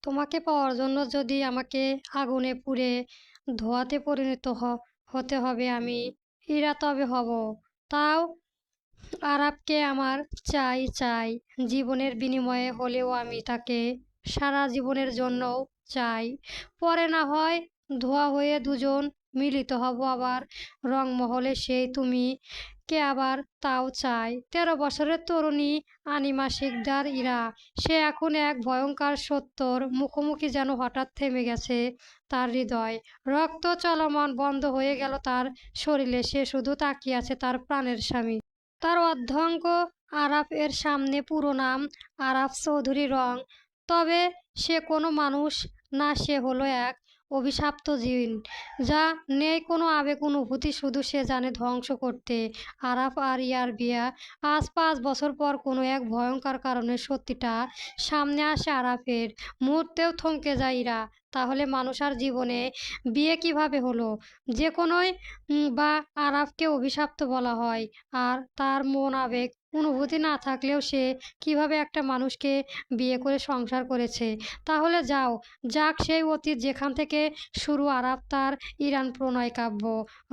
তোমাকে পাওয়ার জন্য যদি আমাকে আগুনে পুড়ে ধোঁয়াতে পরিণত হতে হবে, আমি হীরা তবে হব। তাও আরাবকে আমার চাই চাই, জীবনের বিনিময়ে হলেও আমি তাকে সারা জীবনের জন্যও চাই। পরে না হয় ধোঁয়া হয়ে দুজন মিলিত হব আবার রংমহলে, সেই তুমি কে আবার তাও চাই। 13 বছরের তরুণী আনিমা শিকদার ইরা, সে এখন এক ভয়ঙ্কর সত্যর মুখোমুখি, যেন হঠাৎ থেমে গেছে তার হৃদয়। রক্ত চলমান বন্ধ হয়ে গেল তার শরীরে, সে শুধু তাকিয়ে আছে তার প্রাণের স্বামী, তার অর্ধাঙ্গ আরাফ এর সামনে। পুরো নাম আরাফ চৌধুরী রং, তবে সে কোনো মানুষ না, সে হলো এক অভিশপ্ত জিন, যা নেই কোনো আবেগ অনুভূতি, শুধু সে জানে ধ্বংস করতে। আরাফ আর ইয়ার বিয়া আজ 5 বছর পর কোনো এক ভয়ঙ্কর কারণে সত্যিটা সামনে আসে আরাফের। মুহূর্তেও থমকে যায় ইরা। তাহলে মানুষ আর জীবনে বিয়ে কিভাবে হলো? যে কোনোই বা আরাফকে অভিশপ্ত বলা হয়, আর তার মন আবেগ অনুভূতি না থাকলেও সে কিভাবে একটা মানুষকে বিয়ে করে সংসার করেছে? তাহলে যাক সেই অতীত, যেখান থেকে শুরু আরাফ তার ইরান প্রণয় কাব্য।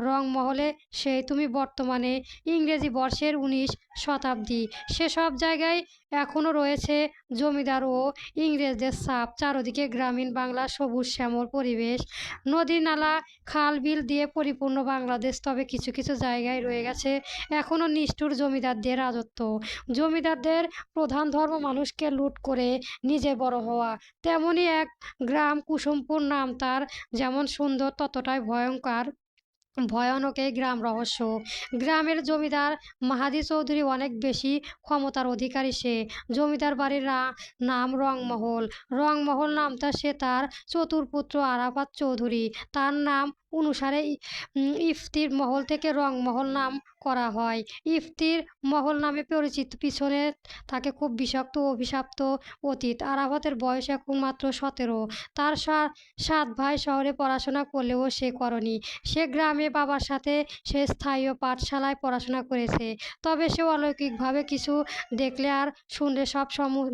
রংমহলে সেই তুমি বর্তমানে ইংরেজি বর্ষের 19 শতাব্দী, সেসব জায়গায় এখনও রয়েছে জমিদার ও ইংরেজদের ছাপ। চারদিকে গ্রামীণ বাংলা, সবুজ শ্যামল পরিবেশ, নদী নালা খাল বিল দিয়ে পরিপূর্ণ বাংলাদেশ। তবে কিছু কিছু জায়গায় রয়ে গেছে এখনও নিষ্ঠুর জমিদারদের রাজত্ব। জমিদারদের প্রধান ধর্ম মানুষকে লুট করে নিজে বড় হওয়া। তেমনই এক গ্রাম কুসুমপুর, নাম তার যেমন সুন্দর ততটাই ভয়ানক এই গ্রাম রহস্য। গ্রামের জমিদার মাহাদি চৌধুরী অনেক বেশি ক্ষমতার অধিকারী। সে জমিদার বাড়ির নাম রংমহল। রংমহল নামটা সে তার চতুর্পুত্র আরাফাত চৌধুরী, তার নাম অনুসারে ইফতির মহল থেকে রংমহল নাম করা হয়। ইফতির মহল নামে পরিচিত পিছনে থাকে খুব বিষাক্ত অভিশপ্ত অতীত। আরাফাতের বয়স এখন মাত্র 17। তার 7 ভাই শহরে পড়াশোনা করলেও সে করেনি। সে গ্রামে বাবার সাথে সে স্থানীয় পাঠশালায় পড়াশোনা করেছে। তবে সে অলৌকিকভাবে কিছু দেখলে আর শুনলে সব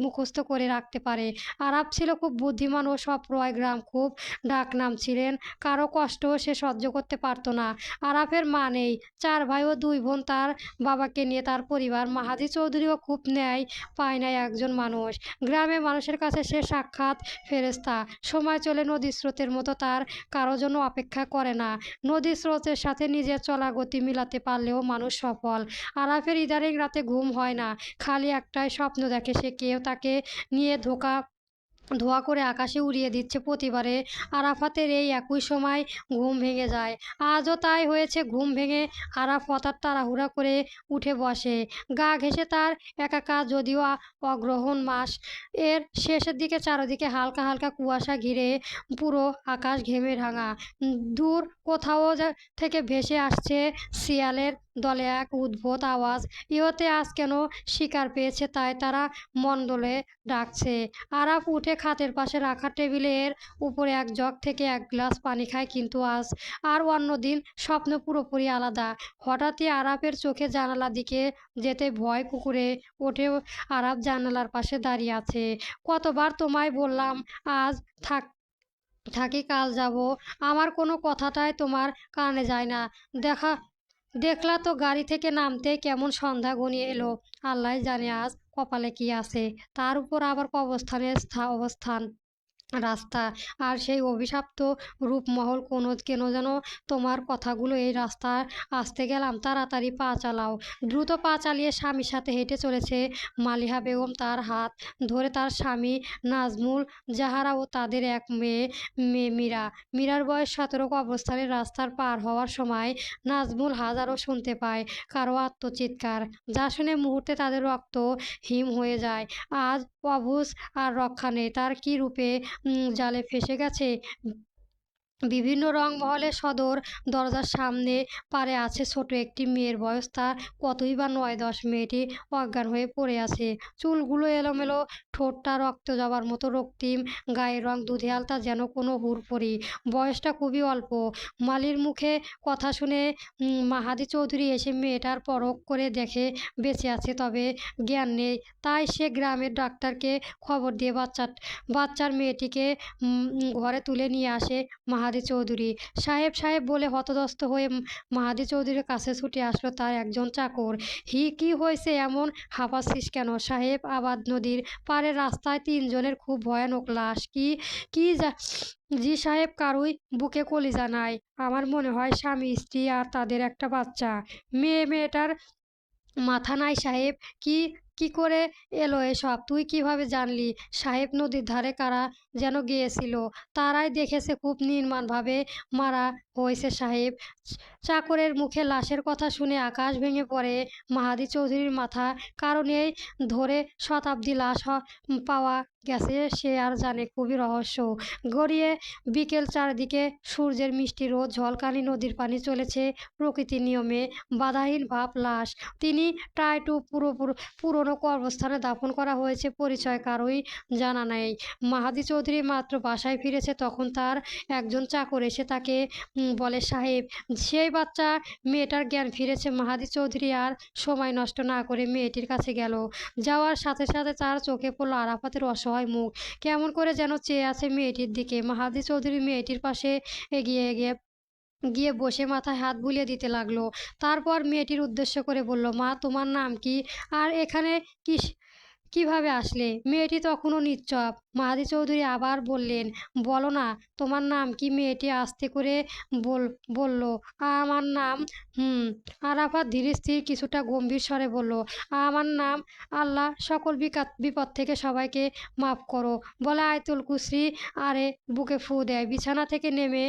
মুখস্থ করে রাখতে পারে। আরাফ ছিল খুব বুদ্ধিমান ও সপ্রয়। গ্রাম খুব ডাকনাম ছিলেন, কারো কষ্টও সে সহ্য করতে পারত না। আরাফের মা নেই, 4 ভাই ও 2 বোন। তার বাবাকে নিয়ে তার পরিবার। মাহাদি চৌধুরীও খুব ন্যায় পায় না একজন মানুষ। গ্রামের মানুষের কাছে সে সাক্ষাৎ ফেরেশতা। সময় চলে নদীর স্রোতের মতো, তার কারো জন্য অপেক্ষা করে না। নদীর স্রোতের সাথে নিজের চলা গতি মিলাতে পারলেও মানুষ সফল। আরাফের ইদানিং রাতে ঘুম হয় না, খালি একটাই স্বপ্ন দেখে, সে কেউ তাকে নিয়ে ধোঁয়া করে আকাশে উড়িয়ে দিচ্ছে। প্রতিবারে আরাফাতের এই একই সময় ঘুম ভেঙে যায়। আজও তাই হয়েছে। ঘুম ভেঙে আরাফ হঠাৎ তাড়াহুড়া করে উঠে বসে, গা ঘেঁষে তার একাকার। যদিও অগ্রহায়ণ মাস এর শেষের দিকে, চারদিকে হালকা হালকা কুয়াশা ঘিরে পুরো আকাশ ঘেমে রাঙা। দূর কোথাও থেকে ভেসে আসছে শিয়ালের দলে এক উদ্ভট আওয়াজ। ইহতে আজ কেন শিকার পেয়েছে, তাই তারা মণ্ডলে ডাকছে। আরাফ উঠে খাটের পাশে রাখা টেবিলের উপরে এক জগ থেকে 1 গ্লাস পানি খায়। কিন্তু আজ আর অন্যদিন স্বপ্ন পুরোপুরি আলাদা। হঠাৎই আরাফের চোখে জানালার দিকে যেতে ভয় কুকুরে ওঠে। আরাফ জানালার পাশে দাঁড়িয়ে আছে। কতবার তোমায় বললাম আজ থাকি কাল যাব, আমার কোনো কথাটাই তোমার কানে যায় না। দেখলা তো গাড়ি থেকে নামতেই কেমন সন্ধ্যা ঘনিয়ে এলো। আল্লাহ জানে আজ কপালে কি আছে। তার উপর আবার কবরস্থানের অবস্থান, রাস্তা, আর সেই অভিশপ্ত রূপমহল। কেন যেন তোমার কথাগুলো এই রাস্তা আসতে গেলাম। তাড়াতাড়ি পা চালাও। দ্রুত পা চালিয়ে স্বামীর সাথে হেঁটে চলেছে মালিহা বেগম। তার হাত ধরে তার স্বামী নাজমুল জাহারা ও তাদের এক মেয়ে মীরার বয়স 17। কবরস্থানের রাস্তার পার হওয়ার সময় নাজমুল হাজারও শুনতে পায় কারো আত্মচিৎকার, যা শুনে মুহূর্তে তাদের রক্ত হিম হয়ে যায়। আজ অবুঝ আর রক্ষা নেই। তার কি রূপে জালে ফেসে গেছে। বিভিন্ন রংমহলের সদর দরজার সামনে পাড়ে আছে ছোট একটি মেয়ের বয়স তার কতই বা ৯-১০। মেয়েটি অজ্ঞান হয়ে পড়ে আছে, চুলগুলো এলোমেলো, ঠোঁটটা রক্ত জবার মতো রক্তিম, গায়ের রং দুধে আলতা যেন কোনো হুড়পড়ি। বয়সটা খুবই অল্প। মালির মুখে কথা শুনে মাহাদি চৌধুরী এসে মেয়েটার পরখ করে দেখে বেঁচে আছে, তবে জ্ঞান নেই। তাই সে গ্রামের ডাক্তারকে খবর দিয়ে বাচ্চার মেয়েটিকে ঘরে তুলে নিয়ে আসে মাহাদি চৌধুরী। সাহেব সাহেব বলে হতদস্ত হয়ে মাহাদি চৌধুরীর কাছে ছুটে আসলো তার একজন চাকর। কি হয়েছে, এমন হাঁপাচ্ছিস কেন? সাহেব, আবাদ নদীর পাড়ের রাস্তায় ৩ জনের খুব ভয়ানক লাশ। কি কি জি সাহেব, কারুই বুকে কলিজা নাই। আমার মনে হয় স্বামী স্ত্রী আর তাদের একটা বাচ্চা। মেয়েটার মাথা নাই সাহেব। কি কি করে এলো এসব? তুই কিভাবে জানলি? সাহেব, নদীর ধারে কারা যেন গিয়েছিল, তারাই দেখেছে খুব নির্মমভাবে মারা হয়েছে সাহেব। চাকরের মুখে লাশের কথা শুনে আকাশ ভেঙে পড়ে। মাহাদি চৌধুরীর মাথা কারণ এই ধরে শতাব্দী লাশ পাওয়া গেছে সে আর জানে, খুবই রহস্য। গড়িয়ে বিকেল, চারদিকে সূর্যের মিষ্টি রোদ, ঝলকানি নদীর পানি চলেছে প্রকৃতির নিয়মে, বাধাহীন ভাব। লাশ তিনি ট্রাইটু পুরনো কবরস্থানে দাফন করা হয়েছে, পরিচয় কারোই জানা নেই। মাহাদি চৌধুরী মাত্র বাসায় ফিরেছে, তখন তার একজন চাকর এসে তাকে বলে, সাহেব, সেই বাচ্চা মেয়েটার জ্ঞান ফিরেছে। মাহাদি চৌধুরী আর সময় নষ্ট না করে মেয়েটির কাছে গেল। যাওয়ার সাথে সাথে তার চোখে পড়ল আরাফাতের অসহায় মুখ, কেমন করে যেন চেয়ে আছে মেয়েটির দিকে। মাহাদি চৌধুরী মেয়েটির পাশে এগিয়ে এগিয়ে গিয়ে বসে মাথায় হাত বুলিয়ে দিতে লাগলো। তারপর মেয়েটির উদ্দেশ্য করে বলল, মা, তোমার নাম কি? আর এখানে কি কিভাবে আসলে? মেয়েটি তখনও নিশ্চুপ। মাহাদি চৌধুরী আবার বললেন, বলো না, তোমার নাম কি? মেয়েটি আস্তে করে বলল, আমার নাম আরাফাত ধীরে স্থির কিছুটা গম্ভীর স্বরে বলল, আমার নাম আল্লাহ সকল বিপদ থেকে সবাইকে মাফ করো বলে আয়তুল কুরসি আরে বুকে ফু দেয়। বিছানা থেকে নেমে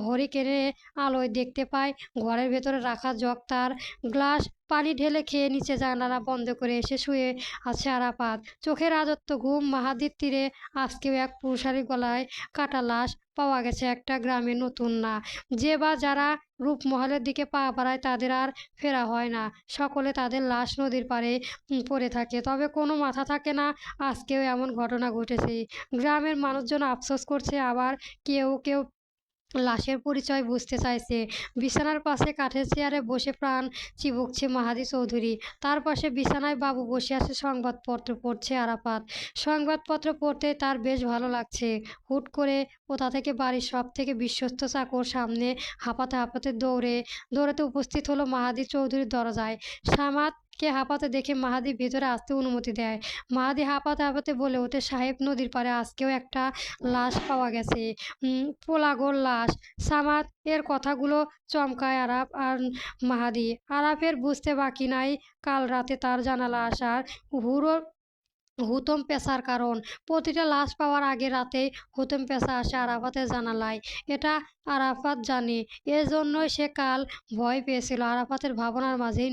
হরিকেনে আলোয় দেখতে পায় ঘরের ভেতরে রাখা জগ, তার গ্লাস পানি ঢেলে খেয়ে নিচে জানালা বন্ধ করে এসে শুয়ে আছে আরাফাত। চোখের রাজত্ব ঘুম। মাহাদির তীরে আজকেও এক পুরুষালী গলায় কাটা লাশ পাওয়া গেছে, একটা গ্রামে নতুন না। যে বা যারা রূপমহলের দিকে পা বাড়ায় তাদের আর ফেরা হয় না। সকলে তাদের লাশ নদীর পাড়ে পড়ে থাকে, তবে কোনো মাথা থাকে না। আজকেও এমন ঘটনা ঘটেছে। গ্রামের মানুষজন আফসোস করছে, আবার কেউ কেউ লাশের পরিচয় বুঝতে চাইছে। বিছানার পাশে কাঠের চেয়ারে বসে প্রাণ চিবুকছে মাহাদি চৌধুরী। তার পাশে বিছানায় বাবু বসে আছে, সংবাদপত্র পড়ছে আরাফাত। সংবাদপত্র পড়তে তার বেশ ভালো লাগছে। হুট করে কোথা থেকে বাড়ির সব থেকে বিশ্বস্ত চাকর সামনে হাঁপাতে হাঁপাতে দৌড়াতে উপস্থিত হলো মাহাদি চৌধুরীর দরজায়। সামাদকে হাঁপাতে দেখে মাহাদি ভেতরে আসতে অনুমতি দেয়। মাহাদি হাঁপাতে হাঁপাতে বলে ওঠে, সাহেব, নদীর পাড়ে আজকেও একটা লাশ পাওয়া গেছে, পোলাগোর লাশ। সামাদ এর কথাগুলো চমকায় আরাফ আর মাহাদি। আরাফের বুঝতে বাকি নাই কাল রাতে তার জানালা আসার হুড়ো হুতম পেশার কারণ। প্রতিটা লাশ পাওয়ার আগে রাতে হুতম পেশা আসে আরাফাতের জানালায়, এটা আরাফাত জানে। এজন্যই সে কাল ভয় পেয়েছিল। আরাফাতের ভাবনার মাঝেই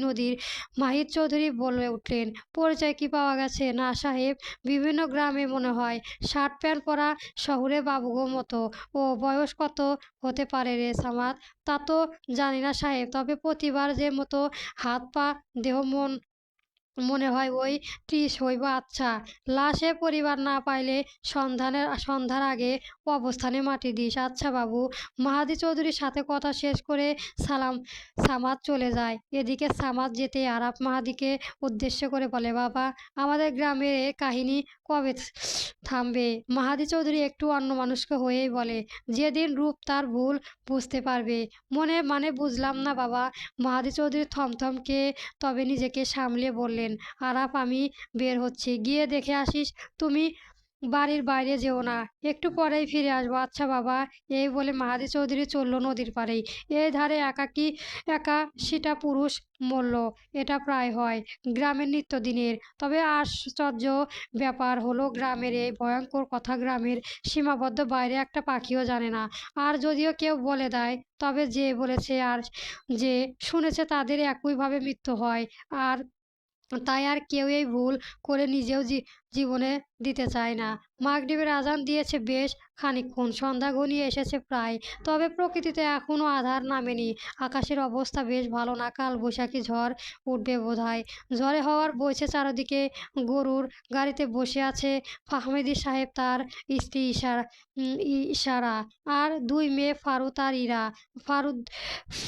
মাহির চৌধুরী বলে উঠলেন, পরিচয় কি পাওয়া গেছে? না সাহেব, বিভিন্ন গ্রামে মনে হয়। শার্ট প্যান্ট পরা, শহুরে বাবুগো মতো। ও বয়স কত হতে পারে রে সামাদ? তা তো জানি না সাহেব, তবে প্রতিবার যে মতো হাত পা দেহ মনে হয় ওই ৩০ হইব। আচ্ছা, লাশে পরিবার না পাইলে সন্ধ্যার আগে অবস্থানে মাটি দিস। আচ্ছা বাবু। মাহাদি চৌধুরীর সাথে কথা শেষ করে সামাদ চলে যায়। এদিকে সামাদ যেতে আরাফ মাহাদিকে উদ্দেশ্য করে বলে, বাবা, আমাদের গ্রামের এ কাহিনী কবে থামবে? মাহাদি চৌধুরী একটু অন্যমনস্ক হয়েই বলে, যেদিন রূপ তার ভুল বুঝতে পারবে। মানে বুঝলাম না বাবা। মাহাদি চৌধুরী থমথমকে তবে নিজেকে সামলে বললেন, আরাফ, আমি বের হচ্ছি, গিয়ে দেখে আসিস। তুমি বাড়ির বাইরে যেও না, একটু পরেই ফিরে আসবো। আচ্ছা বাবা। এই বলে মাহাদি চৌধুরী চলল নদীর পাড়েই। এই ধারে একা সেটা পুরুষ মরল, এটা প্রায় হয় গ্রামের নিত্যদিনের। তবে আশ্চর্য ব্যাপার হলো, গ্রামের এই ভয়ঙ্কর কথা গ্রামের সীমাবদ্ধ বাইরে একটা পাখিও জানে না। আর যদিও কেউ বলে দেয়, তবে যে বলেছে আর যে শুনেছে তাদের একইভাবে মৃত্যু হয়। আর তাই আর কেউ এই ভুল করে জীবনে দিতে চায় না। মাগরিবের আজান দিয়েছে বেশ খানিকক্ষণ, সন্ধ্যা ঘনিয়ে এসেছে প্রায়। তবে প্রকৃতিতে এখনো আঁধার নামেনি। আকাশের অবস্থা বেশ ভালো না, কালবৈশাখী ঝড় উঠবে বোধহয়। ঝড়ে হাওয়ার বইছে চারদিকে। গরুর গাড়িতে বসে আছে ফাহমেদী সাহেব, তার স্ত্রী ইশারা আর দুই মেয়ে ফারুত আর ইরা। ফারুদ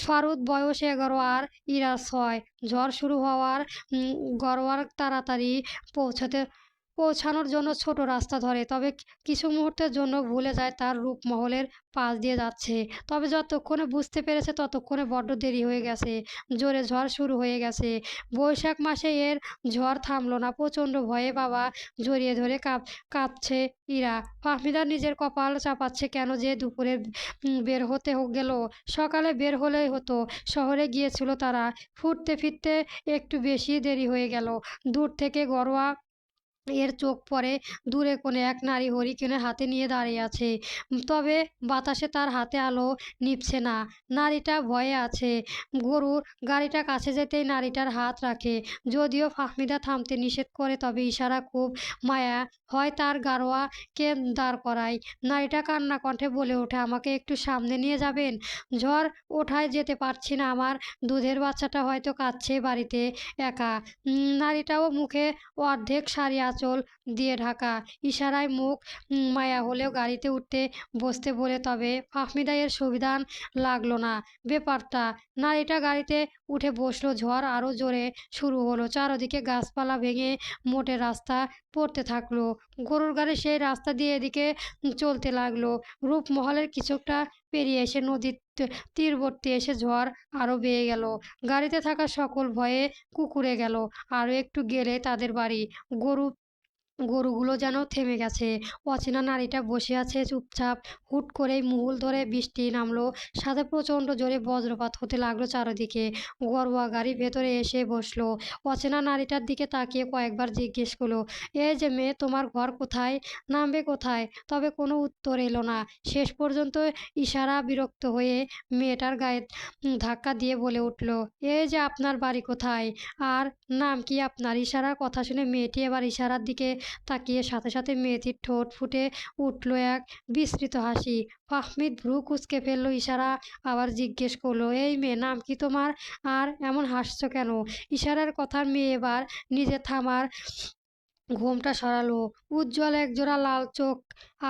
ফারুদ বয়স 11 আর ইরা 6। ঝড় শুরু হওয়ার গড়োয়ার তাড়াতাড়ি পৌঁছাতে পৌঁছানোর জন্য ছোট রাস্তা ধরে, তবে কিছু মুহূর্তের জন্য ভুলে যায় তার রূপমহলের পাশ দিয়ে যাচ্ছে। তবে যতক্ষণে বুঝতে পেরেছে ততক্ষণে বড্ড দেরি হয়ে গেছে। জোরে ঝড় শুরু হয়ে গেছে। বৈশাখ মাসে এর ঝড় থামলো না। প্রচণ্ড ভয়ে বাবা জড়িয়ে ধরে কাঁপছে ইরা। ফাহমিদা নিজের কপাল চাপাচ্ছে, কেন যে দুপুরে বের হতে গেল। সকালে বের হলেই হতো। শহরে গিয়েছিল তারা। ফিরতে একটু বেশি দেরি হয়ে গেল। দূর থেকে গড়োয়া এর চোখ পড়ে দূরে কোনো এক নারী হরিকেনের হাতে নিয়ে দাঁড়িয়ে আছে। তবে বাতাসে তার হাতে আলো নিভছে না। নারীটা ভয়ে আছে। গরুর গাড়িটা কাছে যেতেই নারীটার হাত রাখে। যদিও ফাহমিদা থামতে নিষেধ করে, তবে ইশারা খুব মায়া হয় তার গাড়োয়াকে দাঁড় করায়। নারীটা কান্না কণ্ঠে বলে ওঠে, আমাকে একটু সামনে নিয়ে যাবেন? ঝড় ওঠায় যেতে পারছি না। আমার দুধের বাচ্চাটা হয়তো কাঁদছে বাড়িতে একা। নারীটাও মুখে অর্ধেক শাড়ি আঁচল দিয়ে ঢাকা। ইশারায় মুখ মায়া হলেও গাড়িতে উঠতে বসতে বলে, তবে ফাহমিদা এর সুবিধান লাগলো না ব্যাপারটা। নারীটা গাড়িতে উঠে বসলো। ঝড় আরও জোরে শুরু হলো। চারদিকে গাছপালা ভেঙে মোটে রাস্তা পড়তে থাকলো। গরুর গাড়ি সেই রাস্তা দিয়ে এদিকে চলতে লাগলো। রূপমহলের কিছুটা পেরিয়ে এসে নদীর তীরবর্তী এসে ঝড় আরও বেড়ে গেল। গাড়িতে থাকা সকল ভয়ে কুঁকড়ে গেল। আরও একটু গেলে তাদের বাড়ি। গরুগুলো যেন থেমে গেছে। অচেনা নারীটা বসে আছে চুপচাপ। হুট করেই মুহুল ধরে বৃষ্টি নামলো। সাথে প্রচণ্ড জোরে বজ্রপাত হতে লাগলো চারদিকে। গড়োয়া গাড়ি ভেতরে এসে বসলো। অচেনা নারীটার দিকে তাকিয়ে কয়েকবার জিজ্ঞেস করলো, এই যে মেয়ে, তোমার ঘর কোথায়? নামবে কোথায়? তবে কোনো উত্তর এলো না। শেষ পর্যন্ত ইশারা বিরক্ত হয়ে মেয়েটার গায়ে ধাক্কা দিয়ে বলে উঠল, এই যে আপনার বাড়ি কোথায়? আর নাম কি আপনার? ইশারার কথা শুনে মেয়েটি এবার ইশারার দিকে তাকিয়ে সাথে সাথে মেয়েটির ঠোঁট ফুটে উঠল এক বিস্তৃত হাসি। ফাহমিদ ভ্রু কুঁচকে ফেলল। ইশারা আবার জিজ্ঞেস করলো, এই মেয়ে, নাম কি তোমার? আর এমন হাসছো কেন? ইশারার কথার মেয়ে এবার নিজে থামার ঘোমটা সরালো। উজ্জ্বল একজোড়া লাল চোখ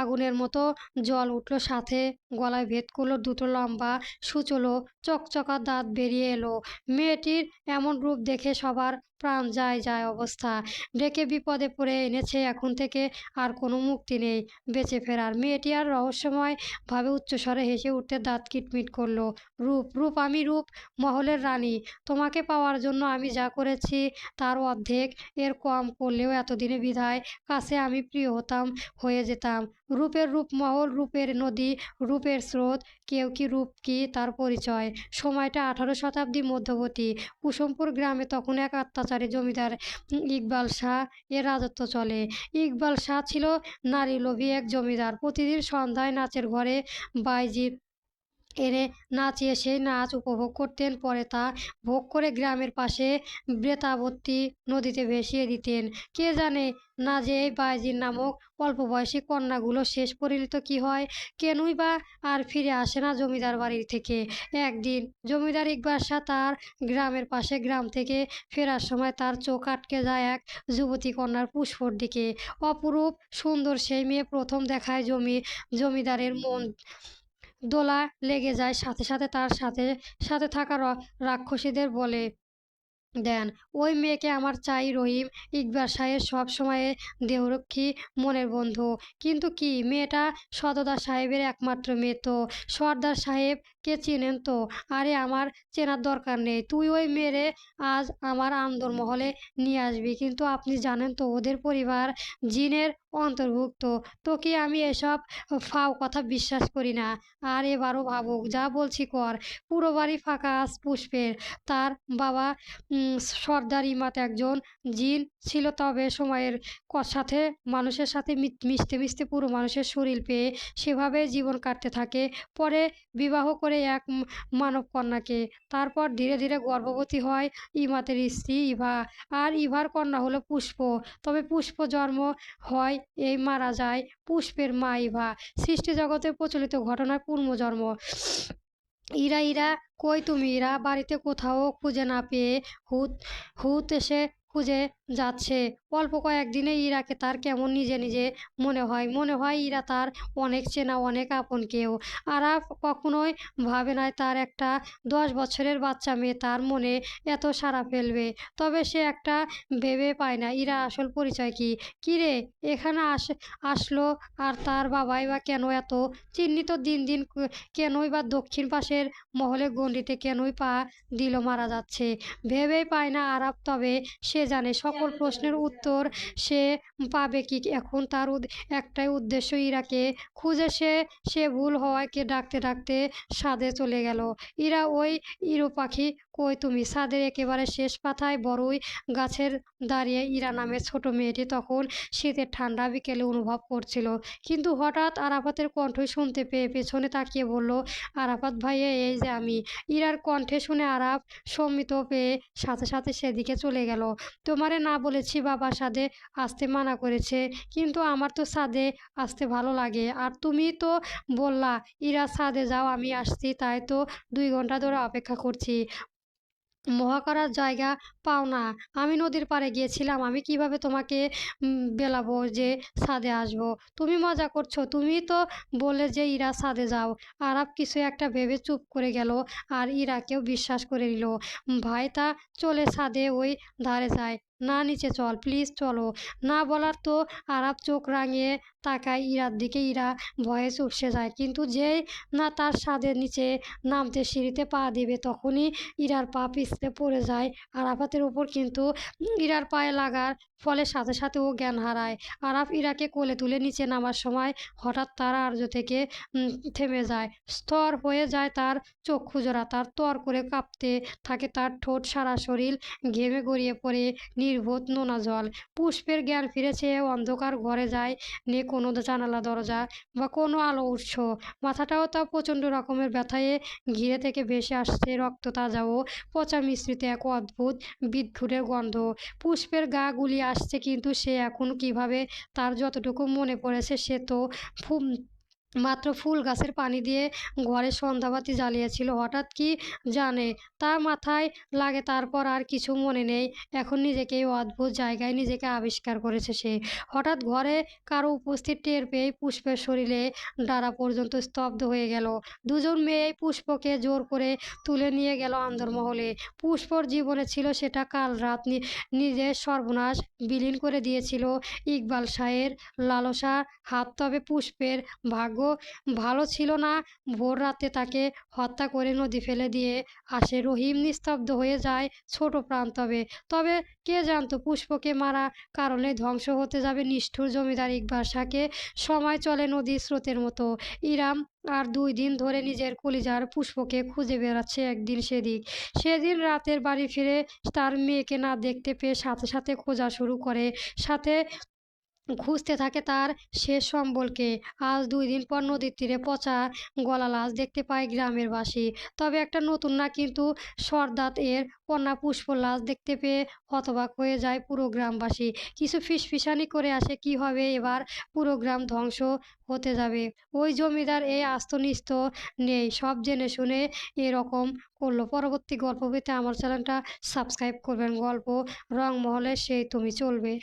আগুনের মতো জল উঠল, সাথে গলায় ভেদ করলো দুটো লম্বা সুচলো চকচকা দাঁত বেরিয়ে এলো। মেয়েটির এমন রূপ দেখে সবার প্রাণ যায় যায় অবস্থা। ডেকে বিপদে পড়ে এনেছে। এখন থেকে আর কোনো মুক্তি নেই বেঁচে ফেরার। মেয়েটি আর রহস্যময় ভাবে উচ্চস্বরে হেসে উঠতে দাঁত কিটমিট করলো। রূপ, রূপ, আমি রূপ মহলের রানী। তোমাকে পাওয়ার জন্য আমি যা করেছি তার অর্ধেক এর কম করলেও এতদিনে বিধায় কাছে আমি প্রিয় হয়ে যেতাম। রূপের রূপমহল, রূপের নদী, রূপের স্রোত। কেউ কি রূপ কি তার পরিচয়? সময়টা 18 শতাব্দী মধ্যবর্তী। কুসুমপুর গ্রামে তখন এক অত্যাচারী জমিদার ইকবাল শাহ এর রাজত্ব চলে। ইকবাল শাহ ছিল নারীলোভী এক জমিদার। প্রতিদিন সন্ধ্যায় নাচের ঘরে বাইজি এনে নাচিয়ে সেই নাচ উপভোগ করতেন। পরে তা ভোগ করে গ্রামের পাশে বেতাবতী নদীতে ভেসিয়ে দিতেন। কে জানে না যে এই বায়েজির নামক অল্প বয়সী কন্যাগুলো শেষ পরিণত কি হয়? কেনই বা আর ফিরে আসে না জমিদার বাড়ি থেকে? একদিন জমিদার ইকবাল শাহ তার গ্রামের পাশে গ্রাম থেকে ফেরার সময় তার চোখ আটকে যায় এক যুবতী কন্যার পুষ্পর দিকে। অপরূপ সুন্দর সেই মেয়ে। প্রথম দেখায় জমিদারের মন দোলা লেগে যায়। সাথে সাথে তার সাথে সাথে থাকা রাক্ষসীদের বলে দেন, ওই মেয়েকে আমার চাই। রহিম ইকবাল সাহেব সব সময়ে দেহরক্ষী, মনের বন্ধু। কিন্তু কি, মেয়েটা সদদার সাহেবের একমাত্র মেয়ে তো। সর্দার সাহেব কে চেনেন তো? আরে আমার চেনার দরকার নেই। তুই ওই মেয়েরে আজ আমার আন্দরমহলে নিয়ে আসবি। কিন্তু আপনি জানেন তো ওদের পরিবার জিনের অন্তর্ভুক্ত। তো কি আমি এসব ফাও কথা বিশ্বাস করি না। আর এবারও ভাবুক, যা বলছি কর। পুরো বাড়ি ফাঁকা আজ পুষ্পের। তার বাবা সর্দার ইমাদ একজন জিন ছিল, তবে সময়ের সাথে মানুষের সাথে মিশতে মিশতে পুরো মানুষের শরীর পেয়ে সেভাবে জীবন কাটতে থাকে। পরে বিবাহ করে করে এক মানব কন্যাকে। তারপর ধীরে ধীরে গর্ভবতী হয় ইমাতের স্ত্রী ইভা। আর ইভার কন্যা হলো পুষ্প। তবে পুষ্প জন্ম হয় এই মারা যায় পুষ্পের মা ইভা। সৃষ্টি জগতে প্রচলিত ঘটনার পূর্বজন্ম। ইরা ইরা কই তুমি ইরা? বাড়িতে কোথাও খুঁজে না পেয়ে হুত হুত এসে খুঁজে যাচ্ছে। অল্প কয়েকদিনে ইরাকে তার কেমন নিজে নিজে মনে হয় ইরা তার অনেক চেনা অনেক আপন কেউ। আরাফ কখনোই ভাবে নাই তার একটা 10 বছরের বাচ্চা মেয়ে তার মনে এত সাড়া ফেলবে। তবে সে একটা ভেবে পায় না ইরা আসল পরিচয় কি। কিরে এখানে আসলো আর তার বাবাই বা কেন এত চিহ্নিত দিন দিন কেনই বা দক্ষিণ পাশের মহলের গণ্ডিতে কেনই পা দিল মারা যাচ্ছে ভেবেই পায় না আরাফ। তবে সে জানে সকল প্রশ্নের উত্তর সে পাবে কি এখন। তার একটাই উদ্দেশ্য ইরাকে খুঁজে সে ভুল হওয়াকে ডাকতে ডাকতে ছাদে চলে গেল। ইরা ওই ইরু পাখি কই তুমি? ছাদের একেবারে শেষ পাতায় বড়ই গাছের দাঁড়িয়ে ইরা নামের ছোট মেয়েটি তখন শীতের ঠান্ডা বিকেলে অনুভব করছিল। কিন্তু হঠাৎ আরাফাতের কণ্ঠই শুনতে পেয়ে পেছনে তাকিয়ে বলল, আরাফাত ভাইয়া এই যে আমি। ইরার কণ্ঠে শুনে আরাফ সম্মিত পেয়ে সাথে সাথে সেদিকে চলে গেল। তোমারে না বলেছি বাবা ছাদে আসতে মানা করেছে, কিন্তু আমার তো ছাদে আসতে ভালো লাগে। আর তুমি তো বললা ইরা ছাদে যাও আমি আসছি, তাই তো 2 ঘন্টা ধরে অপেক্ষা করছি। মহা করার জায়গা পাও না। আমি নদীর পাড়ে গিয়েছিলাম, আমি কিভাবে তোমাকে বেলাবো যে ছাদে আসবো? তুমি মজা করছো। তুমি তো বললে যে ইরা ছাদে যাও। আরাফ কিছু একটা ভেবে চুপ করে গেল আর ইরাকেও বিশ্বাস করে নিল। ভাই তা চলে ছাদে ওই ধারে যায়। না নিচে চল প্লিজ চলো। না বলার তো আরাফ চোখ রাঙিয়ে তাকায় ইরার দিকে। ইরা ভয়ে চুপসে যায়, কিন্তু যেই না তার ছাদের নিচে নামতে সিঁড়িতে পা দিবে তখনই ইরার পা পিছলে পড়ে যায় আরাফাতের উপর। কিন্তু ইরার পায়ে লাগার ফলে সাথে সাথে ও জ্ঞান হারায়। আরাফ ইরাকে কোলে তুলে নিচে নামার সময় হঠাৎ তার আর্য থেকে থেমে যায়। স্তর হয়ে যায় তার চক্ষুজোড়া। তার তর করে কাঁপতে থাকে তার ঠোঁট, সারা শরীর ঘেমে গড়িয়ে পড়ে নির্বোধ নোনা জল। পুষ্পের জ্ঞান ফিরেছে। অন্ধকার ঘরে যায় নে কোনো জানালা দরজা বা কোনো আলো উৎস। মাথাটাও তা প্রচণ্ড রকমের ব্যথায় ঘিরে থেকে ভেসে আসছে রক্ত তাজা ও পচা মিশ্রিত এক অদ্ভুত বিদ্যুতের গন্ধ। পুষ্পের গা গুলিয়ে আসছে, কিন্তু সে এখন কিভাবে তার যতটুকু মনে পড়েছে সে তো মাত্র ফুল গাছের পানি দিয়ে ঘরে সন্ধ্যাবাতি জ্বালিয়েছিল। হঠাৎ কি জানে তার মাথায় লাগে, তারপর আর কিছু মনে নেই। এখন নিজেকে এই অদ্ভুত জায়গায় নিজেকে আবিষ্কার করেছে সে। হঠাৎ ঘরে কারো উপস্থিত টের পেয়ে পুষ্পের শরীরে ডাঁড়া পর্যন্ত স্তব্ধ হয়ে গেল। দুজন মেয়ে পুষ্পকে জোর করে তুলে নিয়ে গেল অন্দরমহলে। পুষ্পর জীবনে ছিল সেটা কাল রাত নিজের সর্বনাশ বিলীন করে দিয়েছিল ইকবাল শাহের লালসা হাত। তবে পুষ্পের ভাগ্য ভালো ছিল না। ভোর রাতে তাকে হত্যা করে নদী ফেলে দিয়ে আসে রহিম। নিস্তব্ধ হয়ে যায় ছোট প্রাণ। তবে কে জানতো পুষ্পকে মারা কারণে ধ্বংস হতে যাবে নিষ্ঠুর জমিদার ইকবাল শাহকে। সময় চলে নদীর স্রোতের মতো। ইরাম আর 2 দিন ধরে নিজের কলিজার পুষ্পকে খুঁজে বেড়াচ্ছে একদিন সেদিন রাতের বাড়ি ফিরে তার মেয়েকে না দেখতে পেয়ে সাথে সাথে খোঁজা শুরু করে। সাথে খুঁজতে থাকে তার শেষ সম্বলকে। আজ 2 দিন পর নদীর তীরে পচা গলা লাশ দেখতে পায় গ্রামের বাসী। তবে একটা নতুন না, কিন্তু সর্দাত এর কন্যা পুষ্পর লাশ দেখতে পেয়ে হতবাক হয়ে যায় পুরো গ্রামবাসী। কিছু ফিসফিসানি করে আসে, কি হবে এবার? পুরো গ্রাম ধ্বংস হতে যাবে। ওই জমিদার এই আস্ত নিস্ত নেই, সব জেনে শুনে এরকম করলো। পরবর্তী গল্প পেতে আমার চ্যানেলটা সাবস্ক্রাইব করবেন। গল্প রংমহলের সেই তুমি চলবে।